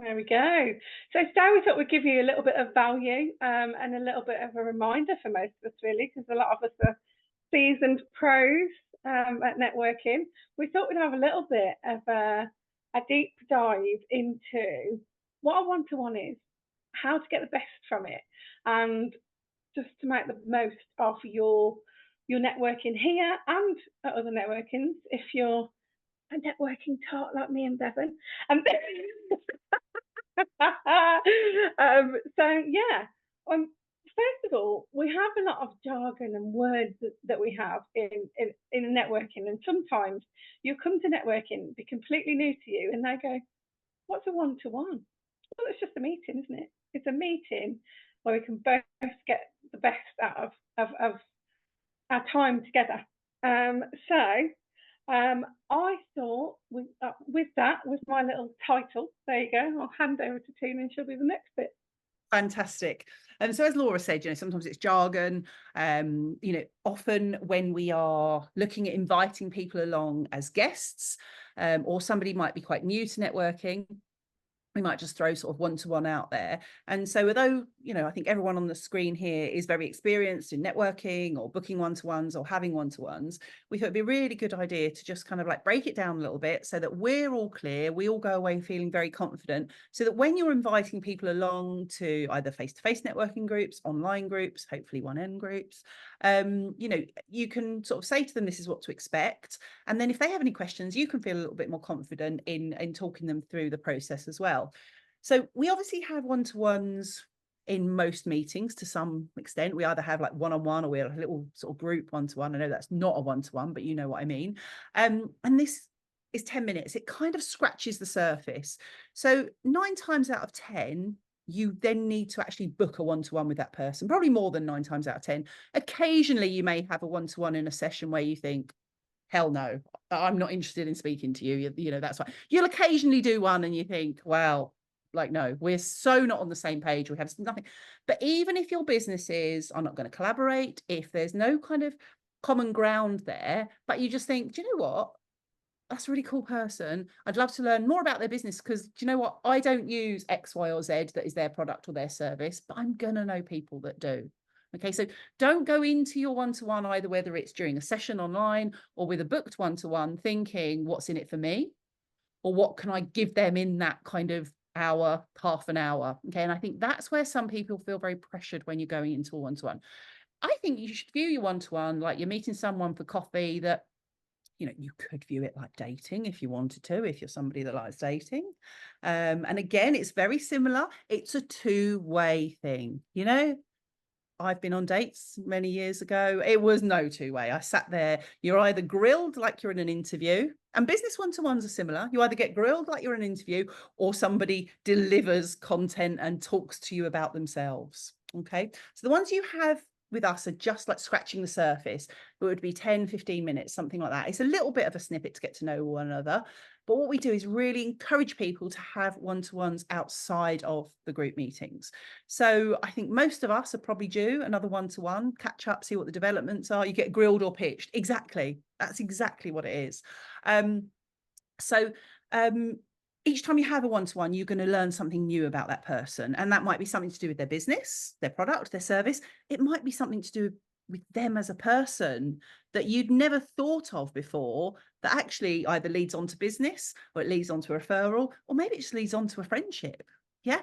There we go. So today we thought we'd give you a little bit of value and a little bit of a reminder for most of us, really, because a lot of us are seasoned pros at networking. We thought we'd have a little bit of a deep dive into what a one-to-one is, how to get the best from it, and just to make the most of your networking here and at other networkings if you're a networking tart like me and Bevan. So yeah, first of all, we have a lot of jargon and words that we have in networking, and sometimes you come to networking, be completely new to you, and they go, "What's a one-to-one?" Well, it's just a meeting, isn't it? It's a meeting where we can both get the best out of our time together. I thought with that, with my little title, there you go, I'll hand over to Tina and she'll do the next bit. Fantastic. And so as Laura said, sometimes it's jargon. Often when we are looking at inviting people along as guests, or somebody might be quite new to networking, we might just throw sort of one-to-one out there. And so although, I think everyone on the screen here is very experienced in networking or booking one-to-ones or having one-to-ones, we thought it'd be a really good idea to just kind of like break it down a little bit so that we're all clear, we all go away feeling very confident, so that when you're inviting people along to either face-to-face networking groups, online groups, hopefully 1N groups, you can sort of say to them, this is what to expect. And then if they have any questions, you can feel a little bit more confident in talking them through the process as well. So we obviously have one-to-ones in most meetings to some extent. We either have like one-on-one or we have a little sort of group one-to-one. I know that's not a one-to-one, but you know what I mean. And this is 10 minutes. It kind of scratches the surface. So 9 times out of 10, you then need to actually book a one-to-one with that person, probably more than 9 times out of 10. Occasionally, you may have a one-to-one in a session where you think, hell no, I'm not interested in speaking to you. That's fine. You'll occasionally do one and you think, well, like, no, we're so not on the same page. We have nothing. But even if your business is, I'm not going to collaborate, if there's no kind of common ground there, but you just think, do you know what? That's a really cool person. I'd love to learn more about their business because, do you know what? I don't use X, Y, or Z that is their product or their service, but I'm going to know people that do. Okay, so don't go into your one-to-one either, whether it's during a session online or with a booked one-to-one, thinking what's in it for me or what can I give them in that kind of hour, half an hour. Okay, and I think that's where some people feel very pressured when you're going into a one-to-one. I think you should view your one-to-one like you're meeting someone for coffee that, you could view it like dating if you wanted to, if you're somebody that likes dating. And again, it's very similar. It's a two-way thing, I've been on dates many years ago. It was no two-way. I sat there. You're either grilled like you're in an interview, and business one-to-ones are similar. You either get grilled like you're in an interview or somebody delivers content and talks to you about themselves. Okay. So the ones you have with us are just like scratching the surface. It would be 10, 15 minutes, something like that. It's a little bit of a snippet to get to know one another. But what we do is really encourage people to have one-to-ones outside of the group meetings. So I think most of us are probably due another one-to-one, catch up, see what the developments are. You get grilled or pitched. Exactly. That's exactly what it is. Each time you have a one-to-one, you're going to learn something new about that person. And that might be something to do with their business, their product, their service. It might be something to do with them as a person that you'd never thought of before, that actually either leads on to business or it leads on to a referral, or maybe it just leads on to a friendship. Yeah.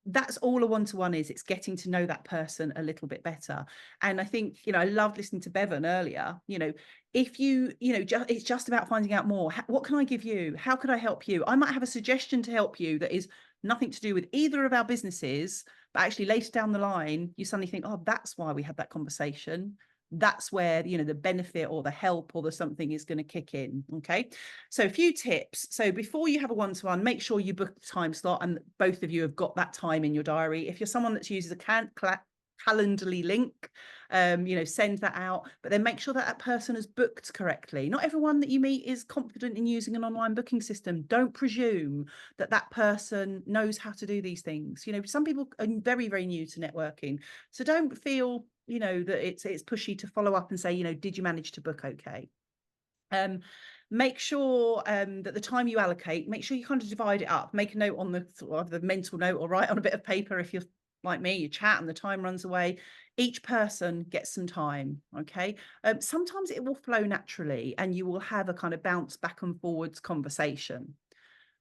That's all a one-to-one is. It's getting to know that person a little bit better. And I think, I loved listening to Bevan earlier, if it's just about finding out more. What can I give you? How could I help you? I might have a suggestion to help you that is nothing to do with either of our businesses, but actually later down the line, you suddenly think, oh, that's why we had that conversation. That's where, the benefit or the help or the something is going to kick in. Okay. So a few tips. So before you have a one-to-one, make sure you book the time slot and both of you have got that time in your diary. If you're someone that uses a Calendly link, send that out, but then make sure that person is booked correctly. Not everyone that you meet is confident in using an online booking system. Don't presume that person knows how to do these things. Some people are very, very new to networking. So don't feel, that it's pushy to follow up and say, did you manage to book okay? Make sure that the time you allocate, make sure you kind of divide it up, make a note on the sort of the mental note, or write on a bit of paper if you're like me, you chat and the time runs away. Each person gets some time, okay? Sometimes it will flow naturally and you will have a kind of bounce back and forwards conversation.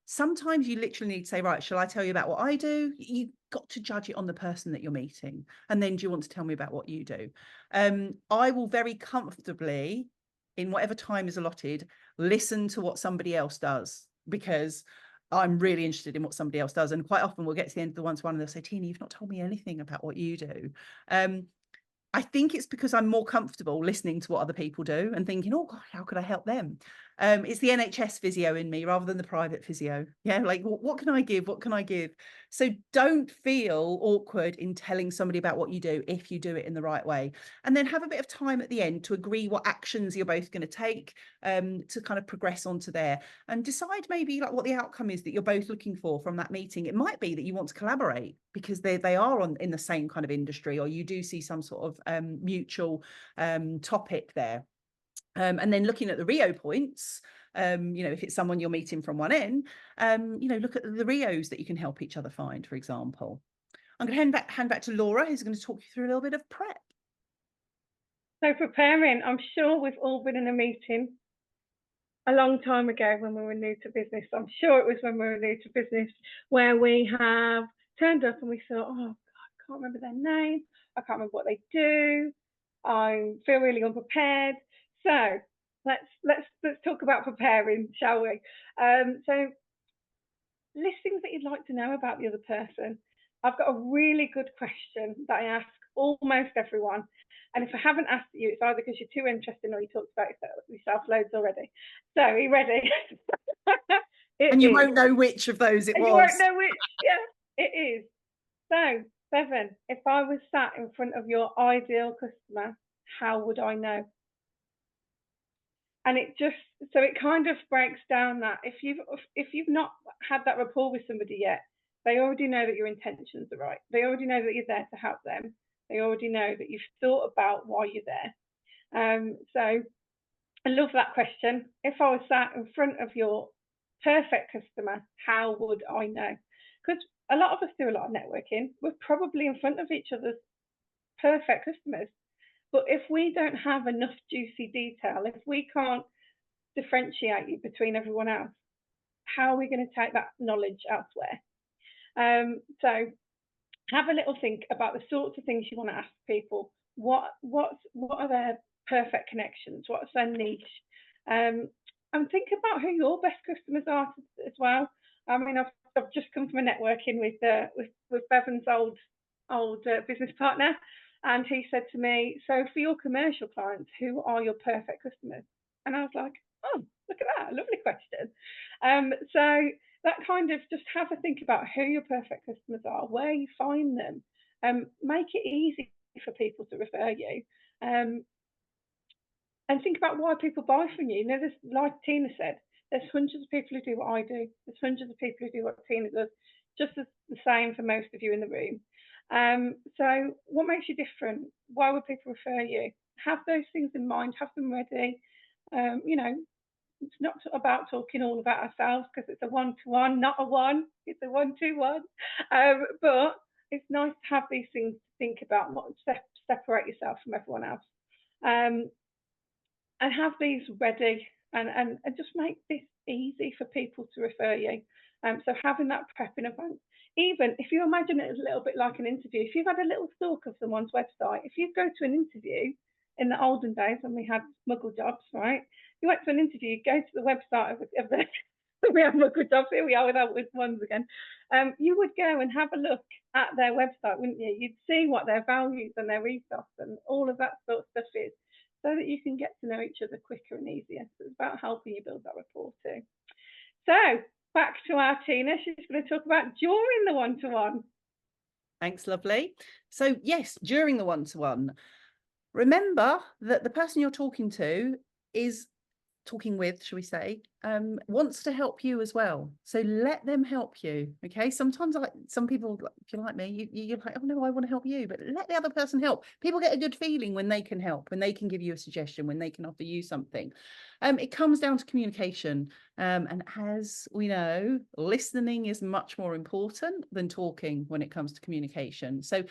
Sometimes you literally need to say, right, shall I tell you about what I do? You've got to judge it on the person that you're meeting. And then do you want to tell me about what you do? I will very comfortably, in whatever time is allotted, listen to what somebody else does, because I'm really interested in what somebody else does. And quite often we'll get to the end of the one-to-one and they'll say, Tina, you've not told me anything about what you do. I think it's because I'm more comfortable listening to what other people do and thinking, oh God, how could I help them? It's the NHS physio in me rather than the private physio. Yeah, like what can I give? What can I give? So don't feel awkward in telling somebody about what you do if you do it in the right way. And then have a bit of time at the end to agree what actions you're both going to take to kind of progress onto there, and decide maybe like what the outcome is that you're both looking for from that meeting. It might be that you want to collaborate because they are in the same kind of industry, or you do see some sort of mutual topic there. And then looking at the Rio points, if it's someone you're meeting from one end, look at the Rios that you can help each other find, for example. I'm going to hand back to Laura, who's going to talk you through a little bit of prep. So preparing, I'm sure we've all been in a meeting a long time ago when we were new to business. I'm sure it was when we were new to business, where we have turned up and we thought, oh God, I can't remember their name. I can't remember what they do. I feel really unprepared. So let's talk about preparing, shall we? So list things that you'd like to know about the other person. I've got a really good question that I ask almost everyone. And if I haven't asked you, it's either because you're too interested or you talked about yourself loads already. So are you ready? And you won't know which of those it was. You won't know which. Yeah, it is. So, Bevan, if I was sat in front of your ideal customer, how would I know? And it kind of breaks down that if you've not had that rapport with somebody yet, they already know that your intentions are right. They already know that you're there to help them. They already know that you've thought about why you're there. So I love that question. If I was sat in front of your perfect customer, how would I know? Because a lot of us do a lot of networking. We're probably in front of each other's perfect customers. But if we don't have enough juicy detail, if we can't differentiate you between everyone else, how are we going to take that knowledge elsewhere? So have a little think about the sorts of things you want to ask people. What are their perfect connections? What's their niche? And think about who your best customers are as well. I mean, I've just come from a networking with Bevan's old business partner, and he said to me, so for your commercial clients, who are your perfect customers? And I was like, oh, look at that, lovely question. So that kind of just have a think about who your perfect customers are, where you find them, make it easy for people to refer you, and think about why people buy from you. There's, like Tina said, there's hundreds of people who do what I do. There's hundreds of people who do what Tina does, just as the same for most of you in the room. So what makes you different? Why would people refer you? Have those things in mind, have them ready. It's not about talking all about ourselves, because it's a one-to-one, not a one. It's a one-to-one. But it's nice to have these things to think about, not separate yourself from everyone else. And have these ready, and just make this easy for people to refer you. So having that prep in advance. Even if you imagine it as a little bit like an interview, if you've had a little stalk of someone's website, if you go to an interview in the olden days when we had muggle jobs, right? You went to an interview, you go to the website of the we have muggle jobs, here we are with ones again. You would go and have a look at their website, wouldn't you? You'd see what their values and their ethos and all of that sort of stuff is, so that you can get to know each other quicker and easier. So it's about helping you build that rapport too. So back to our Tina. She's going to talk about during the one-to-one. Thanks, lovely. So yes, during the one-to-one, remember that the person you're talking to is talking with, shall we say, wants to help you as well. So let them help you. Okay. Sometimes some people, if you're like me, you're like, oh no, I want to help you, but let the other person help. People get a good feeling when they can help, when they can give you a suggestion, when they can offer you something. It comes down to communication. And as we know, listening is much more important than talking when it comes to communication. So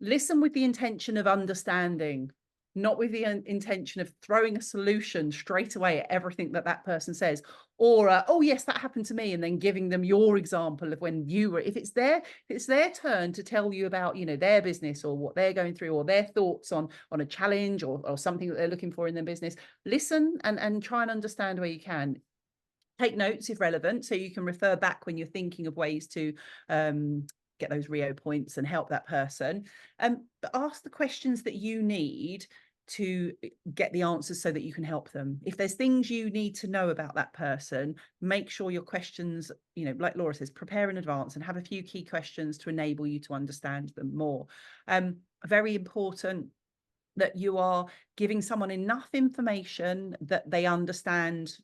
listen with the intention of understanding, not with the intention of throwing a solution straight away at everything that person says, or oh yes, that happened to me, and then giving them your example of when you were, if it's their turn to tell you about, you know, their business or what they're going through or their thoughts on a challenge or something that they're looking for in their business. Listen and try and understand where you can. Take notes if relevant, so you can refer back when you're thinking of ways to get those Rio points and help that person. But ask the questions that you need to get the answers so that you can help them. If there's things you need to know about that person, make sure your questions, you know, like Laura says, prepare in advance and have a few key questions to enable you to understand them more. Very important that you are giving someone enough information that they understand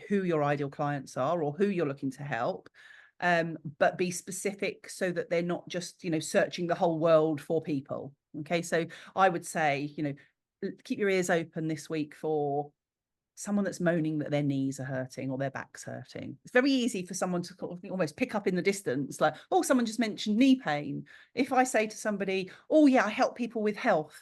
who your ideal clients are or who you're looking to help, but be specific so that they're not just, you know, searching the whole world for people. Okay, so I would say, you know, keep your ears open this week for someone that's moaning that their knees are hurting or their back's hurting. It's very easy for someone to almost pick up in the distance, like, oh, someone just mentioned knee pain. If I say to somebody, oh yeah, I help people with health,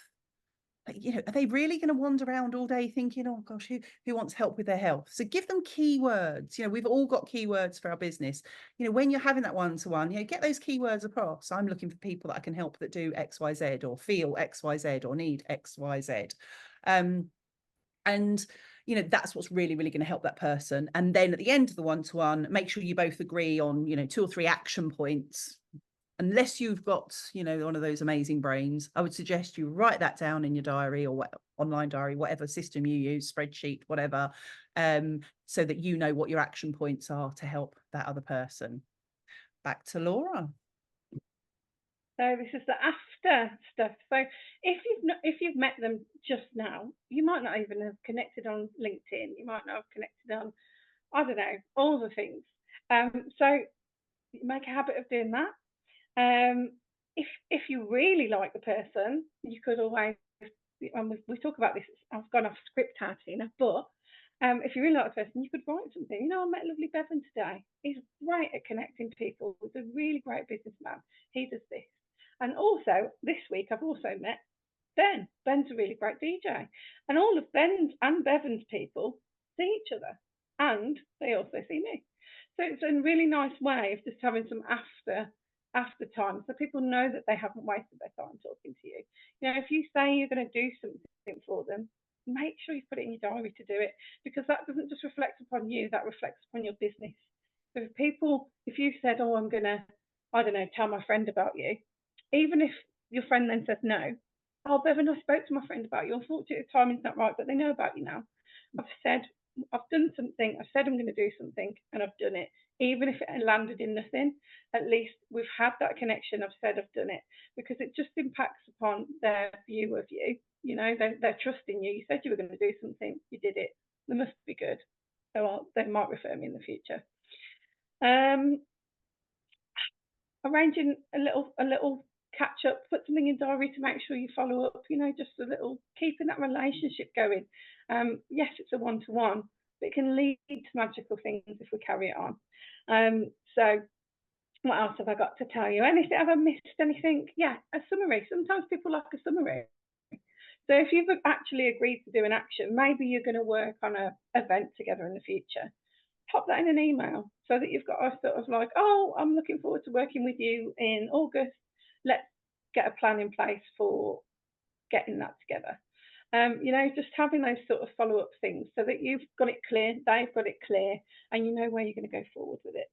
you know, are they really going to wander around all day thinking, oh gosh, who wants help with their health? So give them keywords. You know, we've all got keywords for our business. You know, when you're having that one-to-one, you know, get those keywords across. I'm looking for people that I can help that do XYZ or feel XYZ or need XYZ. And you know, that's what's really, really going to help that person. And then at the end of the one-to-one, make sure you both agree on, you know, 2 or 3 action points. Unless you've got, you know, one of those amazing brains, I would suggest you write that down in your diary or online diary, whatever system you use, spreadsheet, whatever, so that you know what your action points are to help that other person. Back to Laura. So this is the after stuff. So if you've met them just now, you might not even have connected on LinkedIn. You might not have connected on, I don't know, all the things. So make a habit of doing that. If you really like the person, you could always, and we talk about this, I've gone off script out here, but if you really like the person, you could write something. You know, I met lovely Bevan today. He's great at connecting people. He's a really great businessman. He does this. And also, this week, I've also met Ben. Ben's a really great DJ. And all of Ben's and Bevan's people see each other. And they also see me. So it's a really nice way of just having some after time, so people know that they haven't wasted their time talking to you. You know, if you say you're going to do something for them, make sure you put it in your diary to do it, because that doesn't just reflect upon you, that reflects upon your business. So if you said, oh, I'm going to, I don't know, tell my friend about you, even if your friend then says no, oh, Bevan, I spoke to my friend about you. Unfortunately, the timing's not right, but they know about you now. I've done something. I said I'm going to do something, and I've done it. Even if it landed in nothing, at least we've had that connection. I've said I've done it, because it just impacts upon their view of you. You know, they're trusting you. You said you were going to do something. You did it. They must be good. So they might refer me in the future. Arranging a little catch up, put something in diary to make sure you follow up, you know, just a little, keeping that relationship going. Yes, it's a one-to-one, but it can lead to magical things if we carry it on. So what else have I got to tell you? Anything, have I missed anything? Yeah, a summary. Sometimes people like a summary. So if you've actually agreed to do an action, maybe you're going to work on an event together in the future, pop that in an email so that you've got a sort of like, oh, I'm looking forward to working with you in August. Let's get a plan in place for getting that together. You know, just having those sort of follow-up things so that you've got it clear, they've got it clear, and you know where you're going to go forward with it.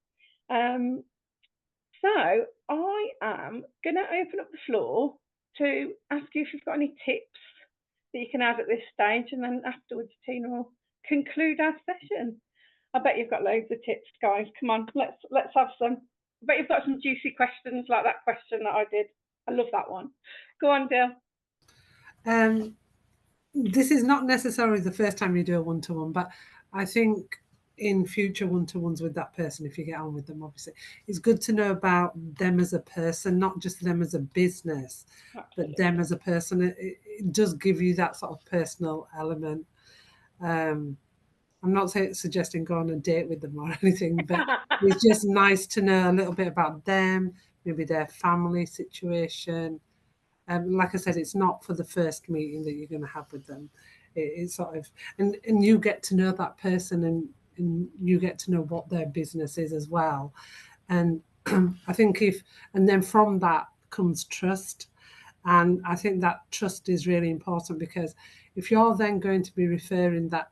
So I am going to open up the floor to ask you if you've got any tips that you can add at this stage, and then afterwards Tina will conclude our session. I bet you've got loads of tips, guys. Come on, let's have some. I bet you've got some juicy questions like that question that I did. I love that one. Go on, Dill. this is not necessarily the first time you do a one-to-one, but I think in future one-to-ones with that person, if you get on with them, obviously, it's good to know about them as a person, not just them as a business, Absolutely. but them as a person. It does give you that sort of personal element. I'm not suggesting go on a date with them or anything, but it's just nice to know a little bit about them, maybe their family situation. Like I said, it's not for the first meeting that you're going to have with them. It's sort of, and you get to know that person, and you get to know what their business is as well. And I think and then from that comes trust. And I think that trust is really important, because if you're then going to be referring that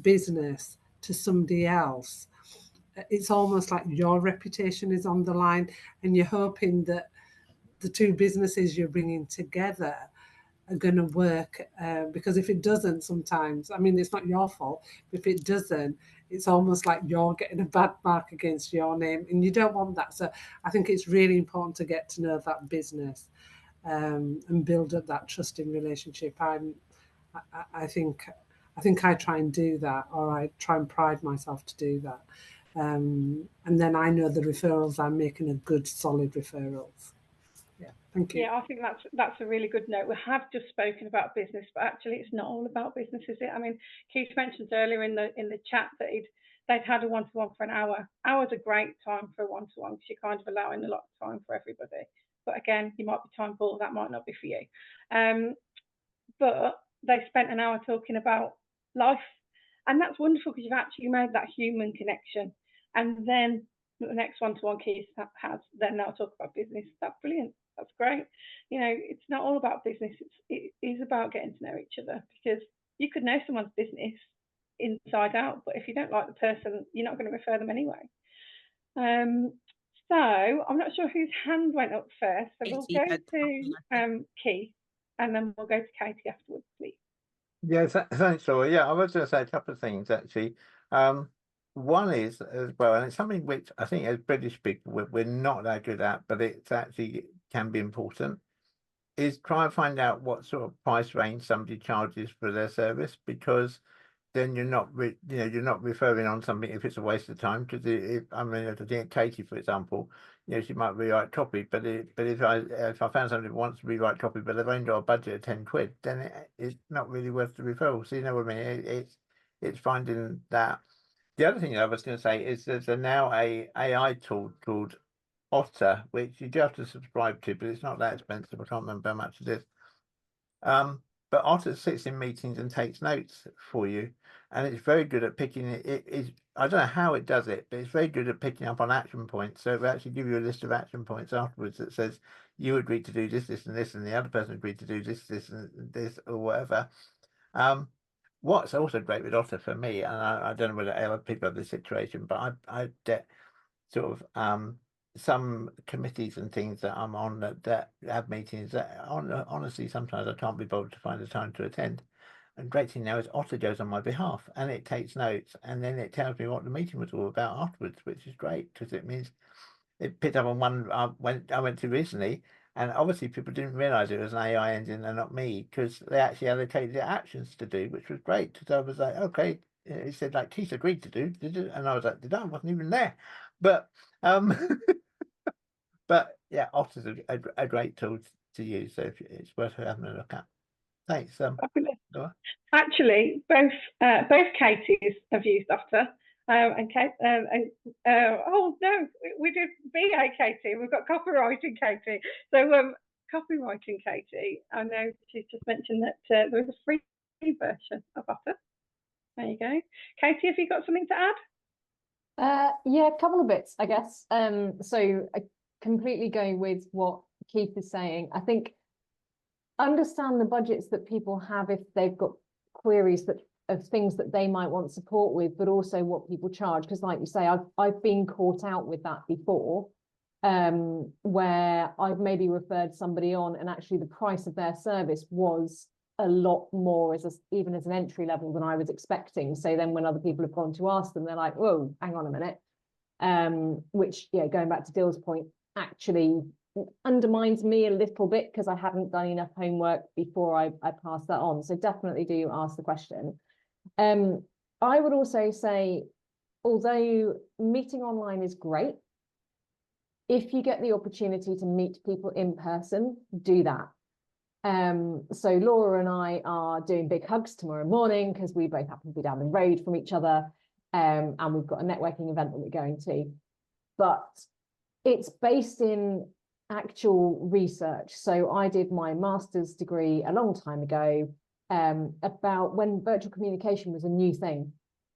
business to somebody else, it's almost like your reputation is on the line, and you're hoping that the two businesses you're bringing together are going to work. Because if it doesn't, sometimes, I mean, it's not your fault, but if it doesn't, it's almost like you're getting a bad mark against your name, and you don't want that. So I think it's really important to get to know that business, and build up that trusting relationship. I think I try and do that, or I try and pride myself to do that. And then I know the referrals I'm making are good, solid referrals. Yeah, thank you. Yeah, I think that's a really good note. We have just spoken about business, but actually, it's not all about business, is it? I mean, Keith mentioned earlier in the chat that they'd had a one-to-one for an hour. Hour's a great time for a one-to-one, because you're kind of allowing a lot of time for everybody. But again, you might be time poor, that might not be for you. But they spent an hour talking about life, and that's wonderful, because you've actually made that human connection. And then the next one-to-one Keith has, then they'll talk about business. That's brilliant. That's great. You know, it's not all about business. It is about getting to know each other, because you could know someone's business inside out, but if you don't like the person, you're not going to refer them anyway. So I'm not sure whose hand went up first. So we'll go to Keith, and then we'll go to Katie afterwards, please. Yeah, thanks, Laura. Yeah, I was going to say a couple of things, actually. One is, as well, and it's something which I think as British people we're not that good at, but it actually can be important, is try and find out what sort of price range somebody charges for their service, because then you're not you're not referring on something if it's a waste of time. Because I mean, I think Katie, for example, she might rewrite copy, but if I found somebody who wants to rewrite copy, but they've only got a budget of 10 quid, then it's not really worth the referral. So you know what I mean? It's finding that. The other thing I was going to say is there's now a AI tool called Otter, which you do have to subscribe to, but it's not that expensive. I can't remember how much it is. But Otter sits in meetings and takes notes for you, and it's very good at picking it. I don't know how it does it, but it's very good at picking up on action points. So it will actually give you a list of action points afterwards that says you agreed to do this, this, and this, and the other person agreed to do this, this, and this, or whatever. What's also great with Otter for me, and I don't know whether other people have this situation, but I get sort of some committees and things that I'm on that have meetings that honestly sometimes I can't be bothered to find the time to attend. And great thing now is Otter goes on my behalf, and it takes notes, and then it tells me what the meeting was all about afterwards, which is great, because it means it picked up on one I went to recently. And obviously people didn't realise it was an AI engine and not me, because they actually allocated the actions to do, which was great. Because I was like, okay, it said like Keith agreed to do, did it? And I was like, did I? wasn't even there. But but yeah, Otter's a great tool to use, so it's worth having a look at. Thanks. Actually, both Katies have used Otter. And Kate, oh no, we did BA Katie. We've got copywriting Katie. So copywriting Katie, I know she's just mentioned that there was a free version of Otter. There you go. Katie, have you got something to add? Yeah, a couple of bits, I guess. So I completely go with what Keith is saying. I think understand the budgets that people have if they've got queries of things that they might want support with, but also what people charge. Because like you say, I've been caught out with that before, where I've maybe referred somebody on and actually the price of their service was a lot more even as an entry level than I was expecting. So then when other people have gone to ask them, they're like, whoa, hang on a minute. Which, yeah, going back to Dill's point, actually undermines me a little bit because I haven't done enough homework before I pass that on. So definitely do ask the question. I would also say, although meeting online is great, if you get the opportunity to meet people in person, do that. So Laura and I are doing big hugs tomorrow morning because we both happen to be down the road from each other, and we've got a networking event that we're going to. But it's based in actual research. So I did my master's degree a long time ago about when virtual communication was a new thing.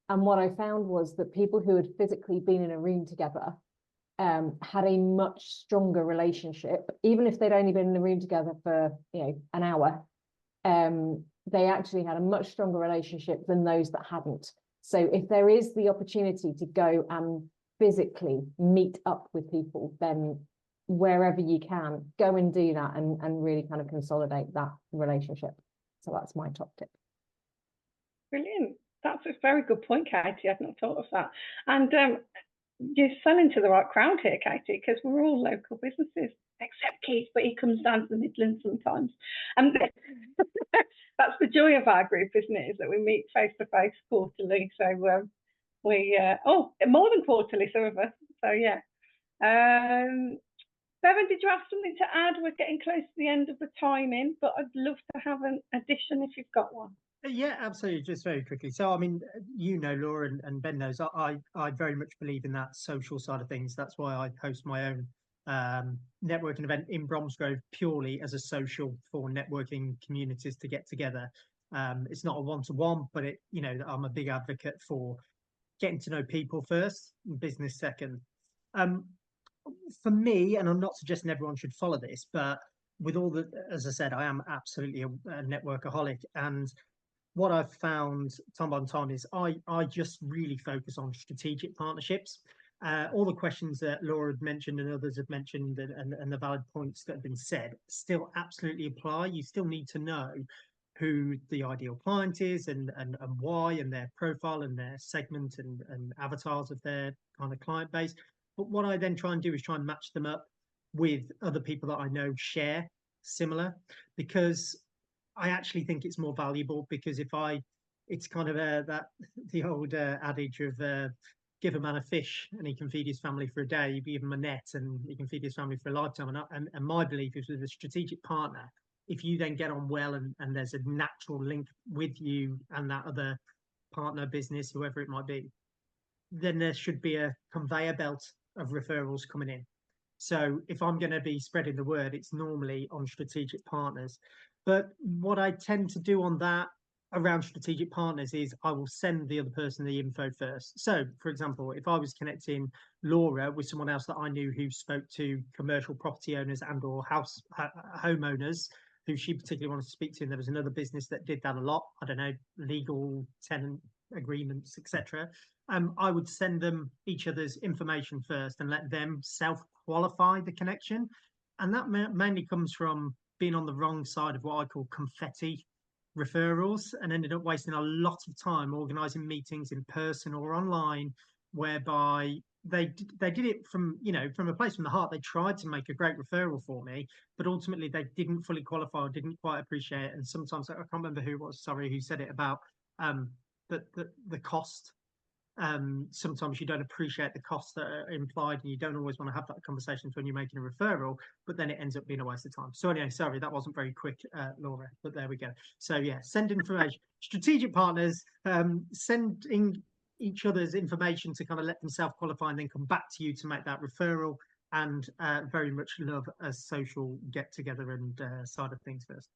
And what I found was that people who had physically been in a room together had a much stronger relationship, even if they'd only been in the room together for an hour. They actually had a much stronger relationship than those that hadn't. So if there is the opportunity to go and physically meet up with people, then wherever you can, go and do that and really kind of consolidate that relationship. So that's my top tip. Brilliant. That's a very good point, Katie. I've not thought of that. And you're selling to the right crowd here, Katie, because we're all local businesses, except Keith, but he comes down to the Midlands sometimes. And that's the joy of our group, isn't it? Is that we meet face to face quarterly. So we more than quarterly, some of us. So yeah. Bevan, did you have something to add? We're getting close to the end of the timing, but I'd love to have an addition if you've got one. Yeah, absolutely. Just very quickly. So, I mean, Laura and Ben knows, I very much believe in that social side of things. That's why I host my own networking event in Bromsgrove purely as a social for networking communities to get together. It's not a one-to-one, but I'm a big advocate for getting to know people first and business second. For me, and I'm not suggesting everyone should follow this, but with all the, as I said, I am absolutely a networkaholic, and what I've found time on time is I just really focus on strategic partnerships. All the questions that Laura had mentioned and others have mentioned and the valid points that have been said still absolutely apply. You still need to know who the ideal client is and why, and their profile and their segment and avatars of their kind of client base. But what I then try and do is try and match them up with other people that I know share similar, because I actually think it's more valuable, because it's kind of the old adage of give a man a fish and he can feed his family for a day. You give him a net and he can feed his family for a lifetime. And my belief is, with a strategic partner, if you then get on well and there's a natural link with you and that other partner, business, whoever it might be, then there should be a conveyor belt of referrals coming in. So if I'm going to be spreading the word, it's normally on strategic partners. But what I tend to do on that around strategic partners is I will send the other person the info first. So, for example, if I was connecting Laura with someone else that I knew who spoke to commercial property owners and or homeowners who she particularly wanted to speak to, and there was another business that did that a lot, I don't know, legal tenant agreements, etc. I would send them each other's information first and let them self-qualify the connection. And that mainly comes from being on the wrong side of what I call confetti referrals, and ended up wasting a lot of time organising meetings in person or online, whereby they did it from a place from the heart. They tried to make a great referral for me, but ultimately they didn't fully qualify or didn't quite appreciate it. And sometimes, I can't remember who said it about the cost. Sometimes you don't appreciate the costs that are implied, and you don't always want to have that conversation when you're making a referral, but then it ends up being a waste of time. So anyway, sorry, that wasn't very quick, Laura, but there we go. So yeah, send information. Strategic partners, sending each other's information to kind of let them self-qualify and then come back to you to make that referral, and very much love a social get-together and side of things first.